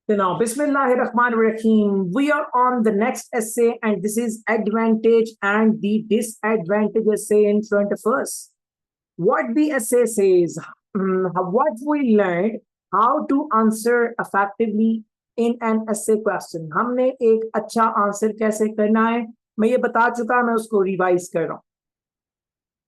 So now, Bismillahirrahmanirrahim. We are on the next essay, and this is advantage and the disadvantage essay in front of us. What the essay says, what we learned, how to answer effectively in an essay question. हमने एक अच्छा answer कैसे करना है, मैं ये बता चुका, मैं उसको रिवाइज कर रहा हूँ.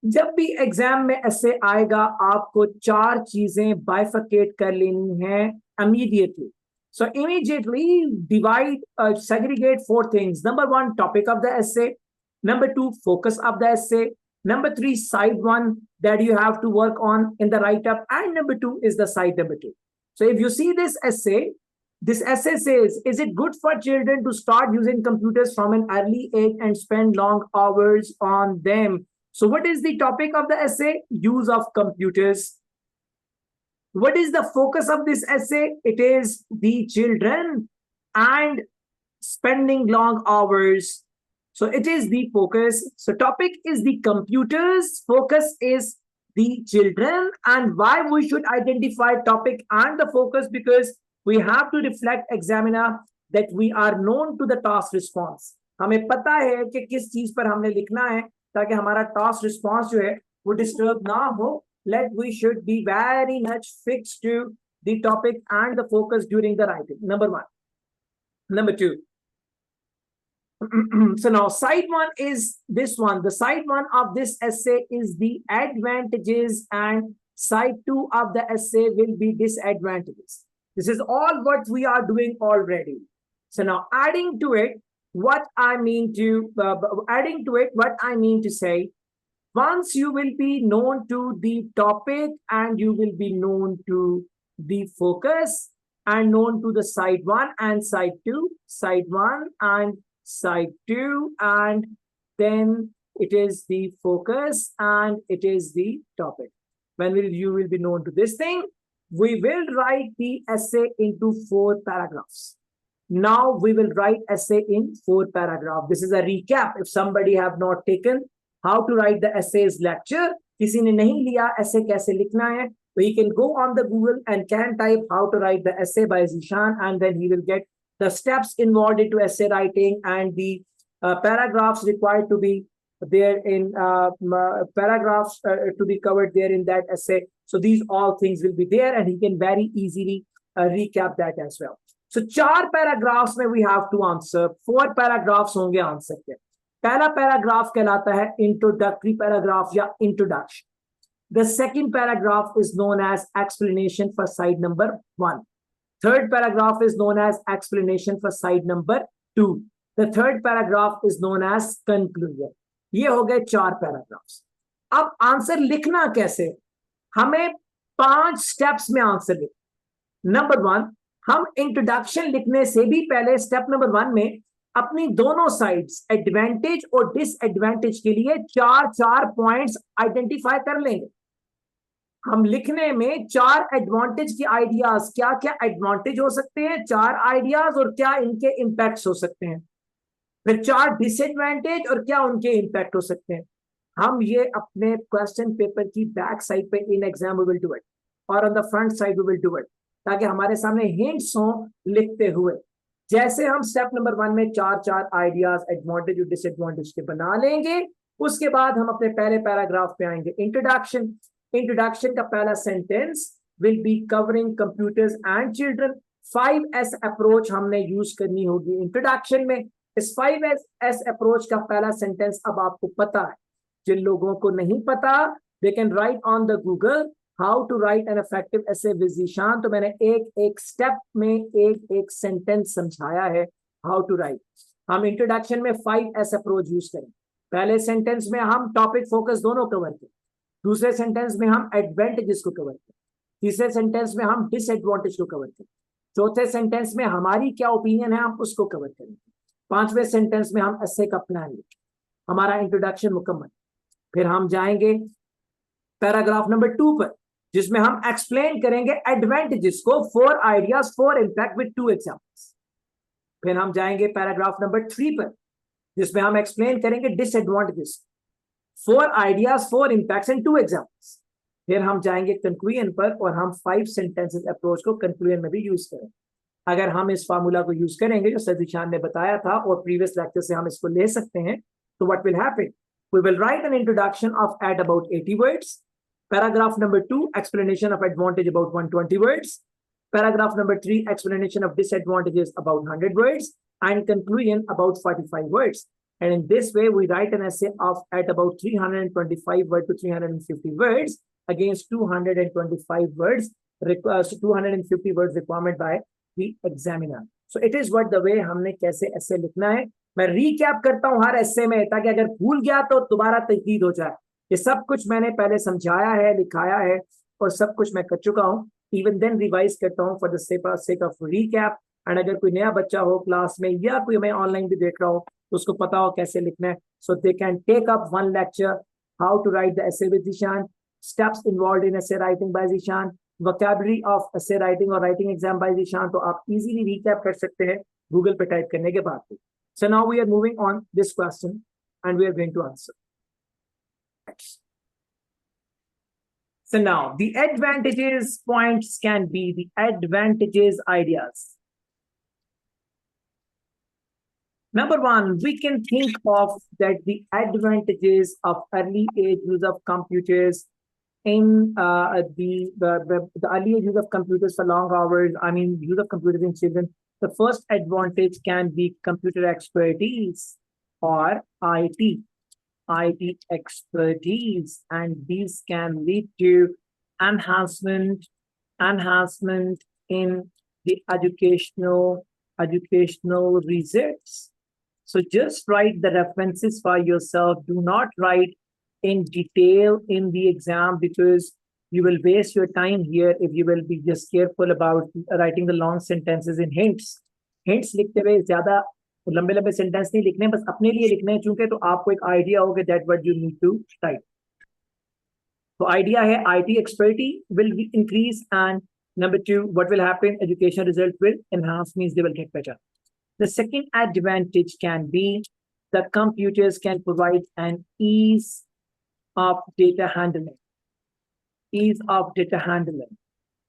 जब भी एग्जाम में ऐसे आएगा, आपको चार चीजें बाइफिकेट कर लेनी है immediately. So immediately divide, segregate four things. Number one, topic of the essay. Number two, focus of the essay. Number three, side one that you have to work on in the write-up. And number two is the side number two. So if you see this essay says, is it good for children to start using computers from an early age and spend long hours on them? So what is the topic of the essay? Use of computers. What is the focus of this essay? It is the children and spending long hours. So it is the focus. So topic is the computers. Focus is the children. And why we should identify topic and the focus? Because we have to reflect examiner that we are known to the task response. हमें पता है कि किस चीज पर हमने लिखना है ताकि हमारा task response जो है वो disturb ना हो. We should be very much fixed to the topic and the focus during the writing. Number one. Number two. So now side one is this one. The side one of this essay is the advantages, and side two of the essay will be disadvantages. This is all what we are doing already. So now adding to it, what I mean to say, once you will be known to the topic and you will be known to the focus and known to the side one and side two, side one and side two, and then it is the focus and it is the topic. When you will be known to this thing, we will write the essay into 4 paragraphs. Now we will write essay in 4 paragraphs. This is a recap. If somebody have not taken how to write the essays lecture, किसी ने नहीं लिया essay कैसे लिखना है, so he can go on the Google and can type how to write the essay by Zeeshan, and then he will get the steps involved into essay writing and the paragraphs required to be there in paragraphs to be covered there in that essay. So these all things will be there, and he can very easily recap that as well. So 4 paragraphs में we have to answer. 4 paragraphs होंगे answer के. पहला paragraph कहलाता है introductory paragraph या introduction. The second paragraph is known as explanation for side number 1. Third paragraph is known as explanation for side number 2. The third paragraph is known as conclusion. ये हो गए 4 paragraphs. अब answer लिखना कैसे? हमें 5 steps में answer लिखना. Number 1, हम इंट्रोडक्शन लिखने से भी पहले स्टेप नंबर 1 में अपनी दोनों साइड्स एडवांटेज और डिसएडवांटेज के लिए 4 पॉइंट्स आइडेंटिफाई कर लेंगे. हम लिखने में 4 एडवांटेज के आइडियाज, क्या क्या एडवांटेज हो सकते हैं, 4 आइडियाज और क्या इनके इंपैक्ट्स हो सकते हैं. फिर 4 डिसएडवांटेज और क्या उनके इंपैक्ट हो सकते हैं. हम ये अपने क्वेश्चन पेपर की बैक साइड पे in exam we will do it, और on the front side we will do it, ताकि हमारे सामने हिंट्स हो लिखते हुए. जैसे हम स्टेप नंबर 1 में 4 आइडियाज एडवांटेज और डिसएडवांटेज के बना लेंगे, उसके बाद हम अपने पहले पैराग्राफ पे आएंगे. इंट्रोडक्शन का पहला sentence will be covering computers and children. 5S approach हमने यूज करनी होगी इंट्रोडक्शन में. इस 5S अप्रोच का पहला सेंटेंस अब आपको पता है. जिन लोगों को नहीं पता, they can write on the Google how to write an effective essay with Zeeshan. तो मैंने एक स्टेप में एक सेंटेंस समझाया है हाउ टू राइट. हम इंट्रोडक्शन में 5S अप्रोच यूज करें. पहले सेंटेंस में हम टॉपिक फोकस दोनों कवर करें. दूसरे सेंटेंस में हम एडवांटेजेस को कवर करें. तीसरे सेंटेंस में हम डिसएडवांटेज को कवर करें. चौथे सेंटेंस में हमारी क्या ओपिनियन है हम उसको कवर करें. 5वें सेंटेंस में हम एसे का प्लान लिखें. हमारा इंट्रोडक्शन मुकम्मल. फिर हम जाएंगे पैराग्राफ नंबर 2 पर, जिसमें हम एक्सप्लेन करेंगे एडवांटेजेस को, 4 आइडियाज 4 इम्पैक्ट विद 2 एग्जांपल्स. फिर हम जाएंगे पैराग्राफ नंबर 3 पर, जिसमें हम एक्सप्लेन करेंगे disadvantages, 4 ideas 4 impacts and 2 examples. फिर हम जाएंगे कंक्लूजन पर, और हम 5 सेंटेंसेस अप्रोच को कंक्लूजन में भी यूज करेंगे. अगर हम इस फार्मूला को यूज करेंगे जो सजीशान ने बताया था और प्रीवियस लेक्चर से हम इसको ले सकते हैं, तो what will happen? We will write an introduction of at about 80 words. Paragraph number 2, explanation of advantage about 120 words. Paragraph number 3, explanation of disadvantages about 100 words. And conclusion about 45 words. And in this way, we write an essay of at about 325 words to 350 words against 225 words, 250 words requirement by the examiner. So it is what the way हमने कैसे essay लिखना है. मैं recap करता हूं हर एस्से में, ताकि अगर भूल गया तो दोबारा तजदीद हो जाए. ये सब कुछ मैंने पहले समझाया है, लिखाया है और सब कुछ मैं कर चुका हूं. इवन देन रिवाइज करता हूं for the sake of recap. And अगर कोई नया बच्चा हो क्लास में या कोई मैं ऑनलाइन भी देख रहा हूं तो उसको पता हो कैसे लिखना है, so they can take up one lecture how to write the essay with Zeeshan, steps involved in essay writing by Zeeshan, vocabulary of essay writing और राइटिंग एग्जाम बाय ज़ीशान. तो आप इजीली रीकैप कर सकते हैं गूगल पे टाइप करने के बाद. So now we are moving on this question and we are going to answer. So now the advantages points can be the advantages ideas. Number one, we can think of that the advantages of early age use of computers in the early age use of computers for long hours. I mean, use of computers in children. The first advantage can be computer expertise or IT expertise, and these can lead to enhancement in the educational results. So just write the references for yourself. Do not write in detail in the exam, because you will waste your time here if you will be just careful about writing the long sentences in hints. Hints लिखते हुए ज्यादा लंबे लंबे sentence नहीं लिखने, बस अपने लिए लिखने हैं, चूंकि तो आपको एक आइडिया हो कि that what you need to write. तो आइडिया है IT expertise will increase, and number 2, what will happen? Education result will enhance, means they will get better. The second advantage can be the computers can provide an ease of data handling. Ease of data handling.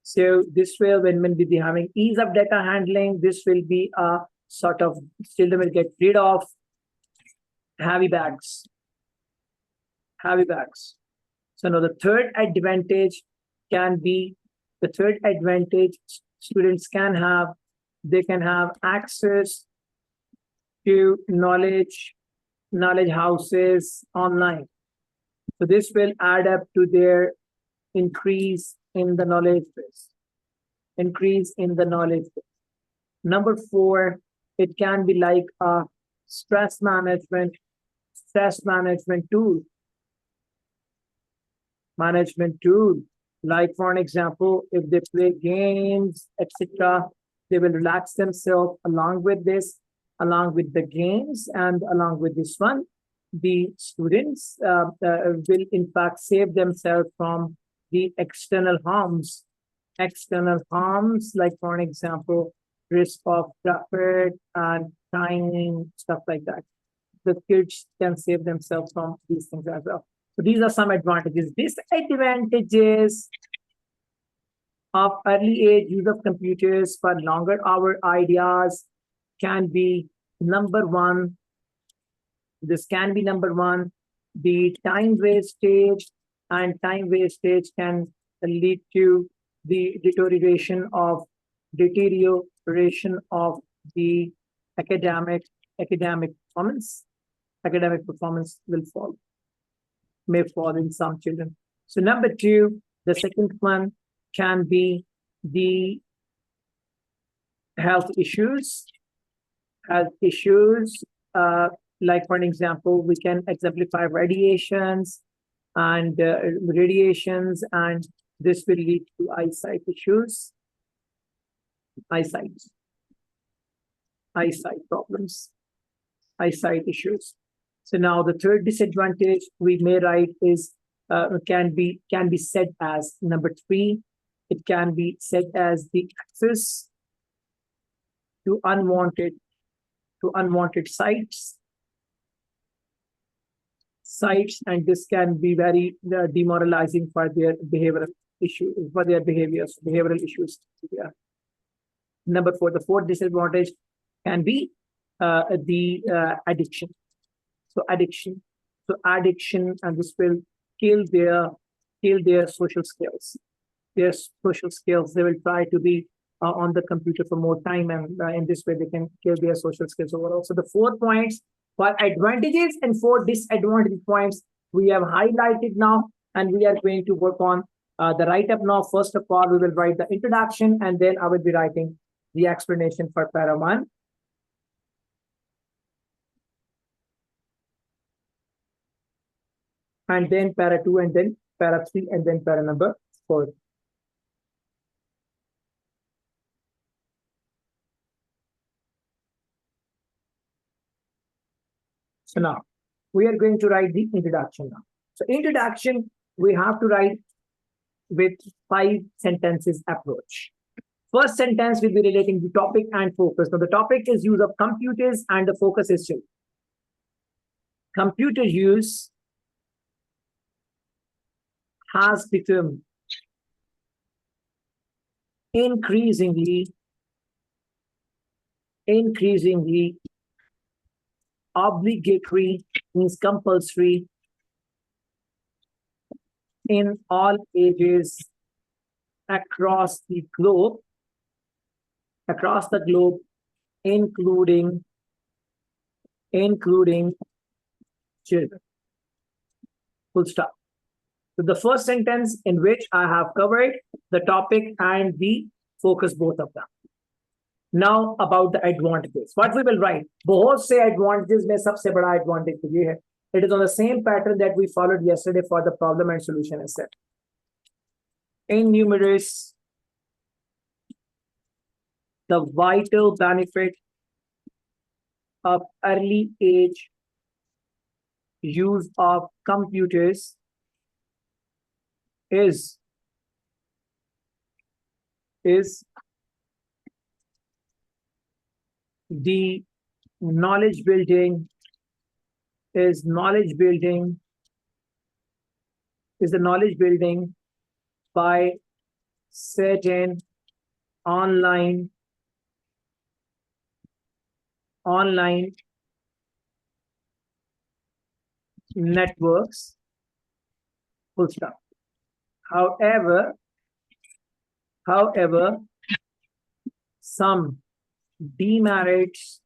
So this will, when we be having ease of data handling, this will be a sort of, children will get rid of heavy bags. So now the third advantage can be, students can have, they can have access to knowledge houses online. So this will add up to their increase in the knowledge base. Number 4, it can be like a stress management tool. Like for an example, if they play games, etc., they will relax themselves along with the games, and along with this one, the students will in fact save themselves from the external harms, like for an example, risk of traffic and timing, stuff like that. The kids can save themselves from these things as well. So these are some advantages. Disadvantages of early age use of computers for longer hour ideas can be number 1. This can be number 1, the time wastage, and time wastage can lead to the deterioration of the academic performance. Academic performance may fall in some children. So number 2, the second one can be the health issues. Like for an example, we can exemplify radiations, and this will lead to eyesight issues, eyesight problems, eyesight issues. So now the third disadvantage we may write is can be said as number 3. It can be said as the access to unwanted sites, and this can be very demoralizing for their behavioral issues. Yeah. Number four, the fourth disadvantage can be the addiction. So addiction. So addiction, and this will kill their social skills. Their social skills. They will try to be on the computer for more time, and in this way they can kill their social skills overall. So the 4 points for advantages and 4 disadvantage points we have highlighted now, and we are going to work on the write-up now. First of all, we will write the introduction, and then I will be writing the explanation for para 1. And then para 2, and then para 3, and then para number 4. So now we are going to write the introduction now. So introduction, we have to write with 5 sentences approach. First sentence will be relating to topic and focus. So the topic is use of computers, and the focus is children. Computer use has become increasingly obligatory, means compulsory, in all ages across the globe, including children. Full stop. So the first sentence in which I have covered the topic and the focus, both of them. Now about the advantages. What we will write? बहुत से advantages में सबसे बड़ा advantage तो ये है. It is on the same pattern that we followed yesterday for the problem and solution essay. Enumerate the vital benefit of early age use of computers is the knowledge building by certain online networks. Full stop. However, some demerits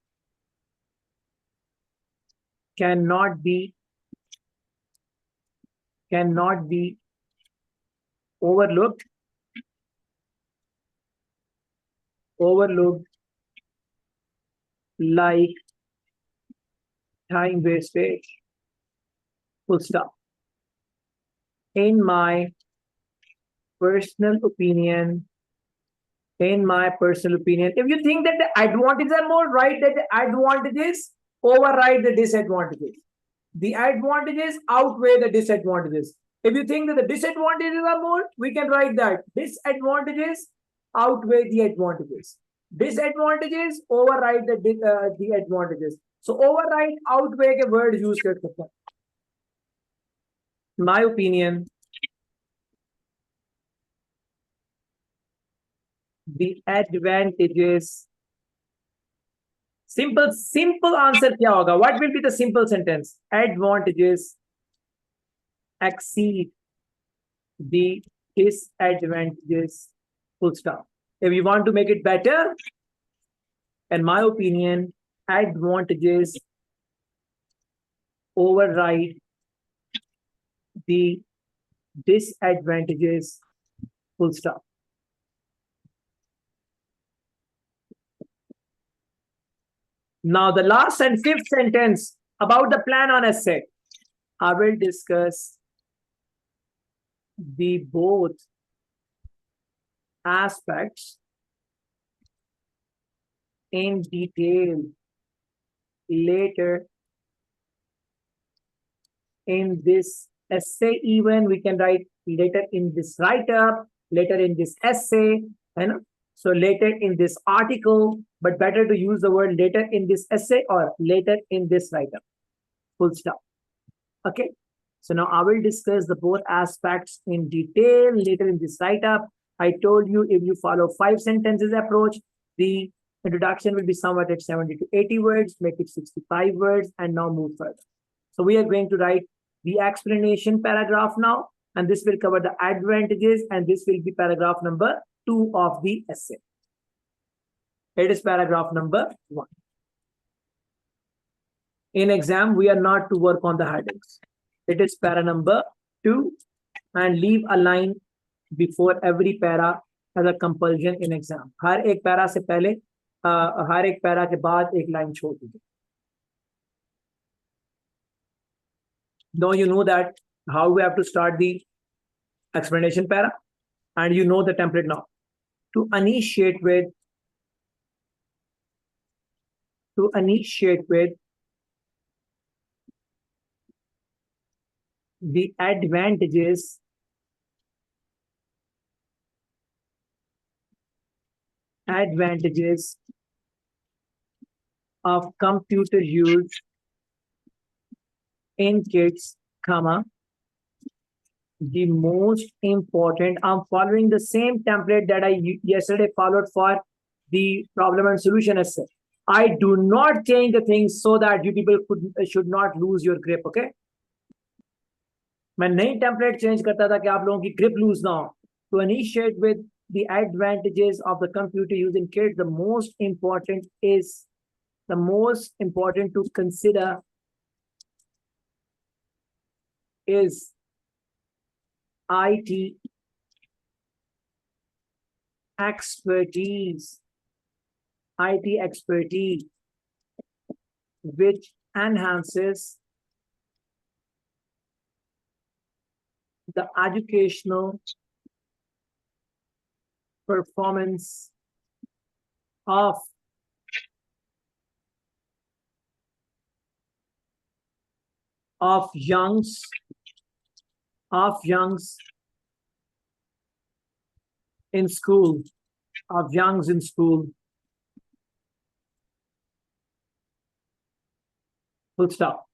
cannot be overlooked like time wastage. Full stop. In my personal opinion, if you think that the advantages are more, write that the advantages override the disadvantages. The advantages outweigh the disadvantages. If you think that the disadvantages are more, we can write that disadvantages outweigh the advantages. Disadvantages override the advantages. So override, outweigh के word use कर सकते हैं. My opinion, the advantages. Simple answer क्या होगा? What will be the simple sentence? Advantages exceed the disadvantages. Full stop. If you want to make it better, in my opinion, advantages override the disadvantages. Full stop. Now the last and 5th sentence about the plan on essay. I will discuss the both aspects in detail later in this essay. Even we can write later in this write-up, later in this essay, and so later in this article, but better to use the word later in this essay or later in this write-up. Full stop. Okay. So now I will discuss the both aspects in detail later in this write-up. I told you if you follow 5 sentences approach, The introduction will be somewhat at 70 to 80 words, make it 65 words, and now move further. So we are going to write the explanation paragraph now, and this will cover the advantages, and this will be paragraph number 2 of the essay. It is paragraph number 1. In exam, we are not to work on the headings. It is para number 2, and leave a line before every para as a compulsion in exam. हर एक para से पहले हर एक para के बाद एक line छोड़ दीजिए. Now you know that how we have to start the explanation para, and you know the template now. To initiate with the advantages of computer use in kids, comma, the most important. I'm following the same template that I yesterday followed for the problem and solution essay. I do not change the things so that you people should not lose your grip, okay? मैं नई template change करता था कि आप लोगों की grip lose ना हो. To initiate with the advantages of the computer use in kids, the most important to consider is IT expertise, which enhances the educational performance of youngs in school, full stop.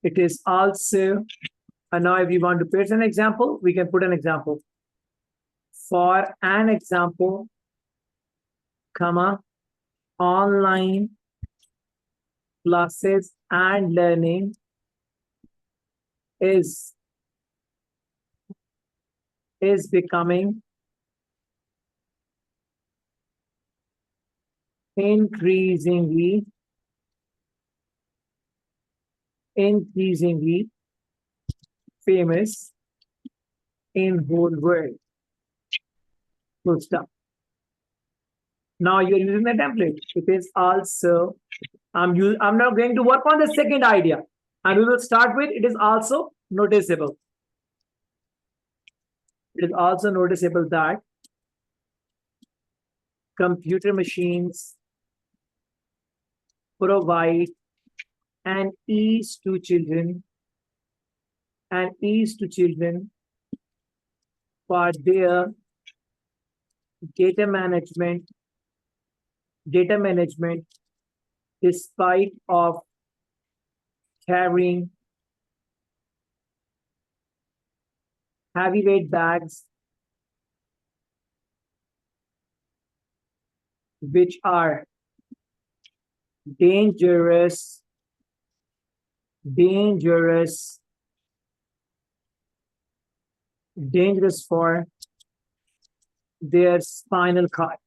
It is also, and now if you want to paste an example, we can put an example. For an example, comma, online classes and learning is becoming increasingly famous in whole world. Full stop. Now you're using the template. It is also, I'm now going to work on the second idea, and we will start with it is also noticeable. It is also noticeable that computer machines provide an ease to children for their data management despite of carrying heavyweight bags which are dangerous for their spinal cord.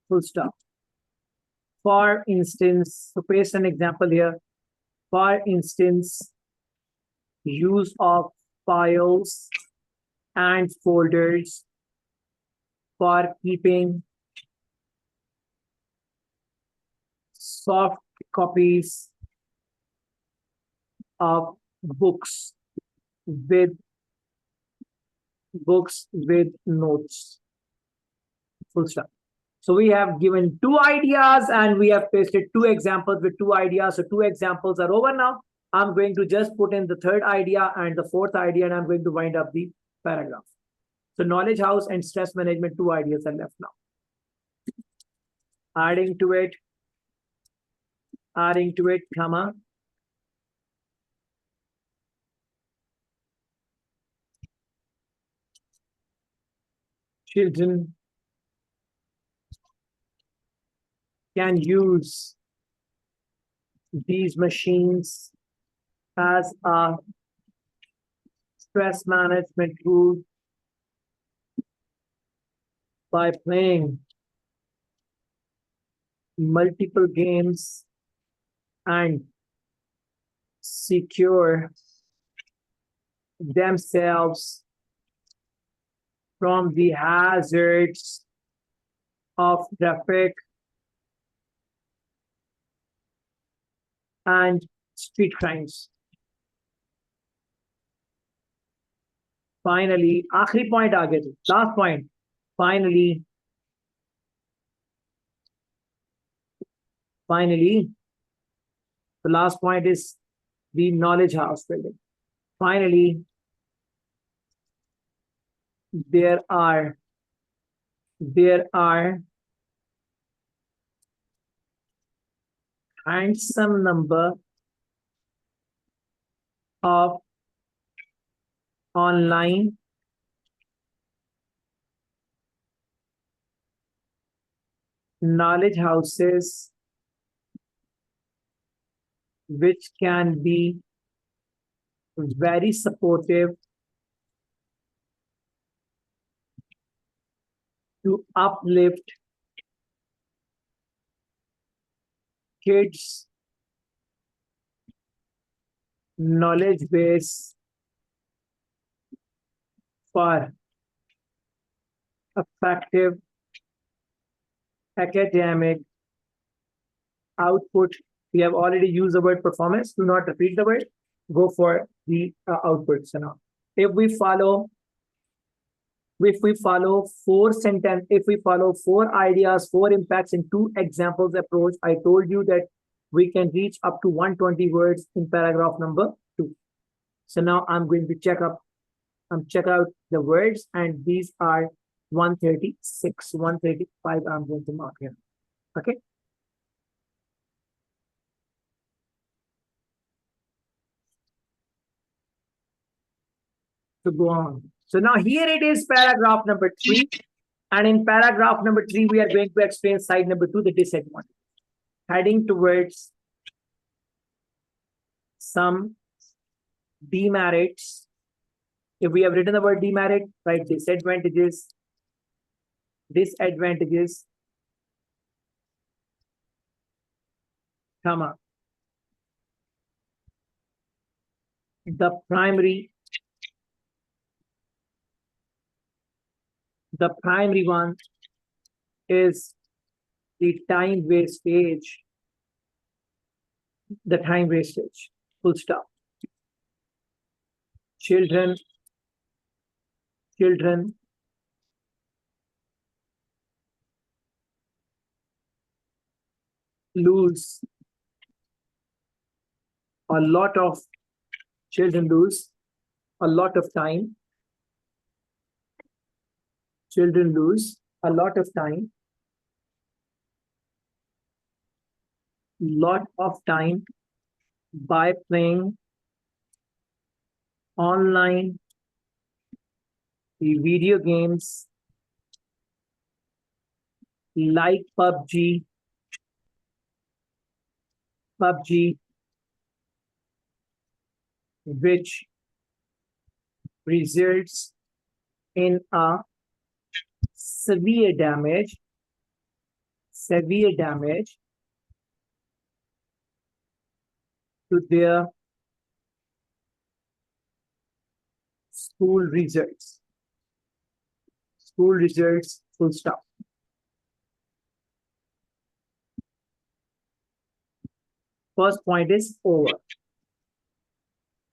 Full stop. For instance, so paste an example here. For instance, use of files and folders for keeping soft copies of books with notes. Full stop. So we have given 2 ideas and we have pasted 2 examples with 2 ideas. So 2 examples are over now. I'm going to just put in the 3rd idea and the 4th idea, and I'm going to wind up the paragraph. So knowledge house and stress management, 2 ideas are left now. Adding to it, comma, Children can use these machines as a stress management tool by playing multiple games and secure themselves from the hazards of traffic and street crimes. Finally, आखिरी point आ गया, last point. Finally, the last point is the knowledge house building. Finally, there are handsome number of online knowledge houses which can be very supportive to uplift kids' knowledge base for effective academic output. We have already used the word performance. Do not repeat the word. Go for the outputs now. If we follow four ideas, four impacts in two examples approach, I told you that we can reach up to 120 words in paragraph number 2. So now I'm going to check out the words, and these are 136, 135 I'm going to mark here. Okay. To go on. So now here it is paragraph number 3. And in paragraph number 3, we are going to explain side number 2, the disadvantage. Heading towards some demerits. If we have written the word demerit, write disadvantages, comma. The primary one is the time wastage. Full stop. Children lose a lot of time. Children lose a lot of time by playing online video games like PUBG, which results in a severe damage to their school results. Full stop. First point is over.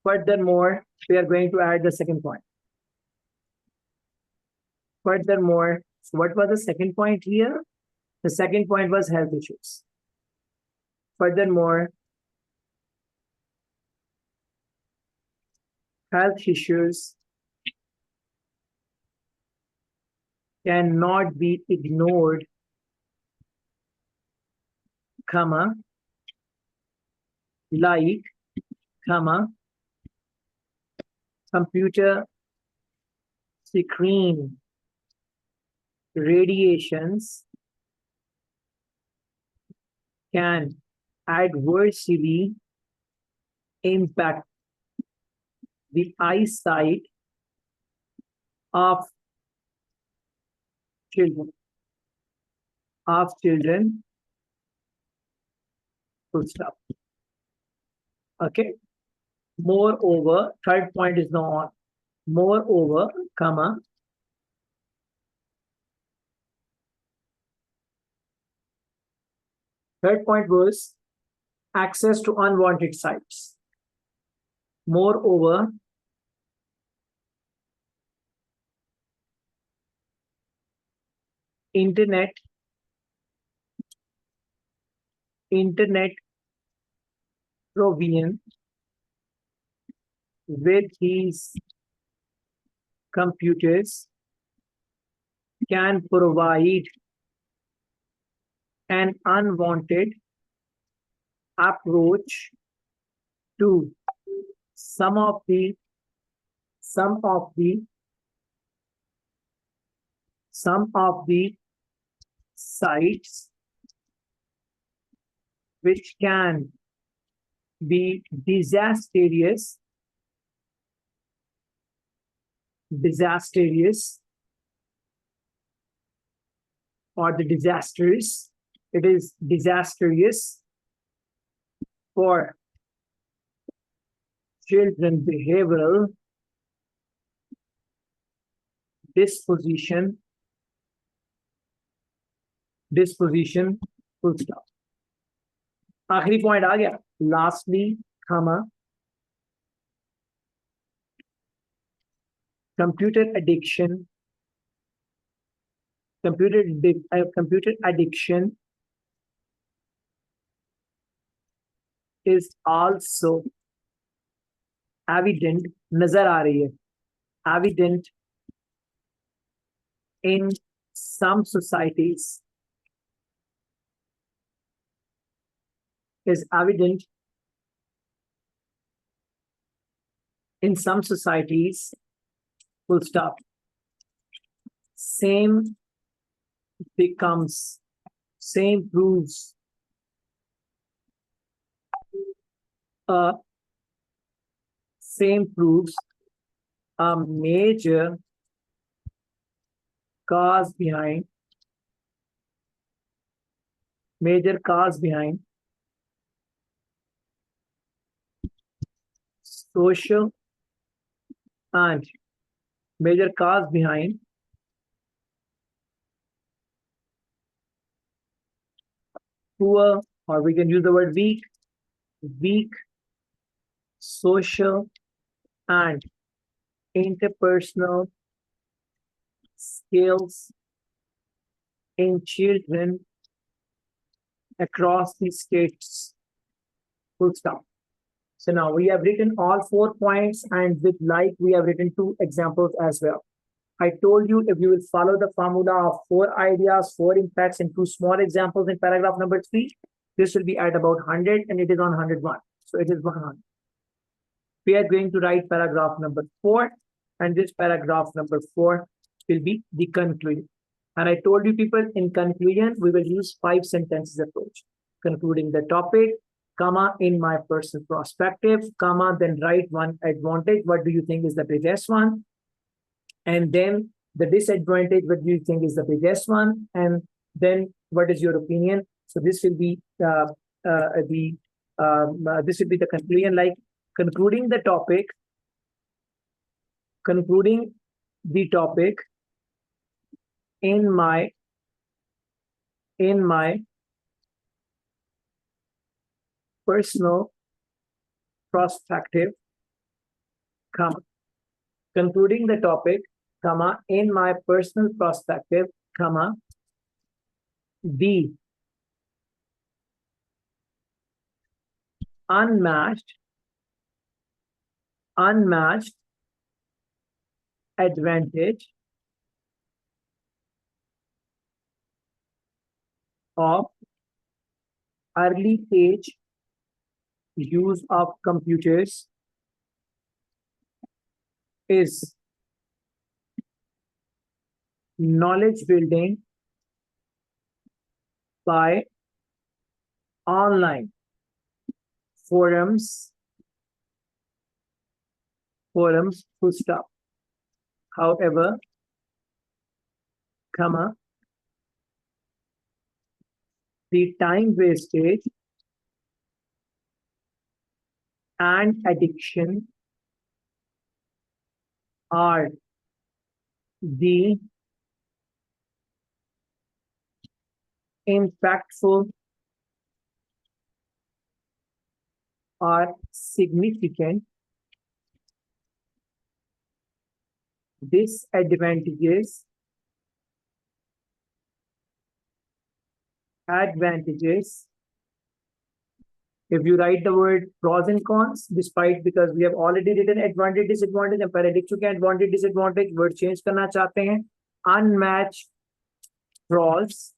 Furthermore, we are going to add the second point. Furthermore, so what was the second point here? The second point was health issues. Furthermore, health issues cannot be ignored, comma, like, comma, computer screen radiations can adversely impact the eyesight of children. Full stop. Okay. Moreover, third point is now on. Moreover, comma, third point was access to unwanted sites. Moreover, internet provision with these computers can provide an unwanted approach to some of the sites which can be disastrous or the disasters. It is disastrous for children behavioral disposition, full stop. आखिरी point आ गया. Lastly, comma, computer addiction is also evident, नजर आ रही है, evident in some societies, is evident in some societies, full stop. Same proves a major cause behind social and major cause behind poor, or we can use the word weak social and interpersonal skills in children across the states. Full stop. So now we have written all 4 points, and with like we have written 2 examples as well. I told you if you will follow the formula of 4 ideas, 4 impacts, and 2 small examples in paragraph number 3, this will be at about 100, and it is on 101. So it is 100. We are going to write paragraph number 4, and this paragraph number 4 will be the conclusion. And I told you people, in conclusion, we will use 5 sentences approach. Concluding the topic, comma, in my personal perspective, comma, then write one advantage. What do you think is the biggest one? And then the disadvantage, what do you think is the biggest one? And then what is your opinion? So this will be the conclusion, like concluding the topic in my personal perspective, comma, concluding the topic, comma, in my personal perspective, comma, the unmatched advantage of early age use of computers is knowledge building by online forums, full stop. However, comma, the time wastage and addiction are the impactful or significant disadvantages, advantages. If you write the word pros and cons, despite because we have already written advantage, disadvantage, and पहले लिख चुके हैं advantage, disadvantage, word change करना चाहते हैं, unmatched pros,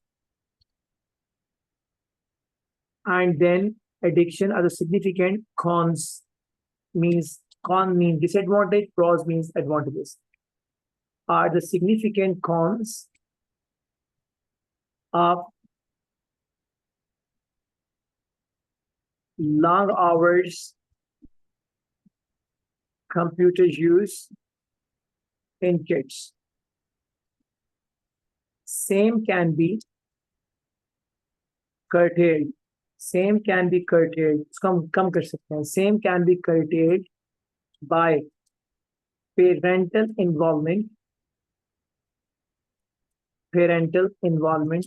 and then addiction are the significant cons. Con means disadvantage, pros means advantages. Are the significant cons of long hours computer use in kids. Same can be curtailed. Same can be curtailed. कम कर सकते हैं. Same can be curtailed by parental involvement. Parental involvement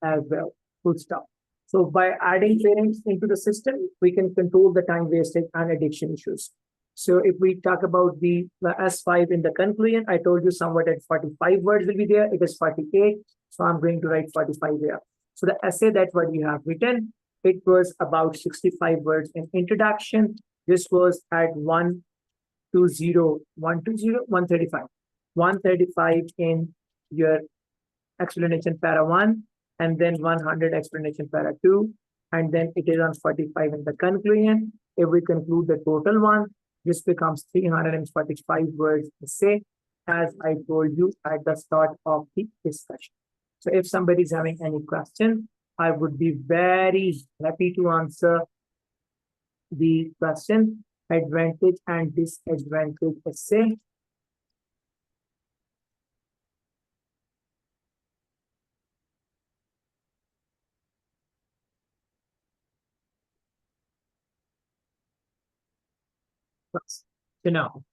as well. Full stop. So by adding parents into the system, we can control the time wastage and addiction issues. So if we talk about the S5 in the conclusion, I told you somewhat at 45 words will be there. It is 48. So I'm going to write 45 there. So the essay that what you have written, it was about 65 words in introduction. This was at 135. 135 in your explanation para 1, and then 100 explanation para 2, and then it is on 45 in the conclusion. If we conclude the total one, this becomes 345 words essay, as I told you at the start of the discussion. So if somebody is having any question, I would be very happy to answer the question, advantage and disadvantage essay. So now,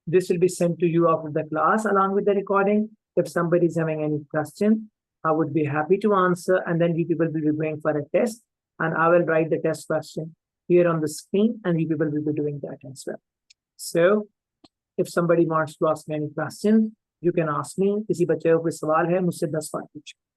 this will be sent to you after the class along with the recording. If somebody is having any question, I would be happy to answer, and then we people will be going for a test, and I will write the test question here on the screen, and we people will be doing that as well. So, if somebody wants to ask me any question, you can ask me. किसी बच्चे को कोई सवाल है मुझसे 10 बार पूछो.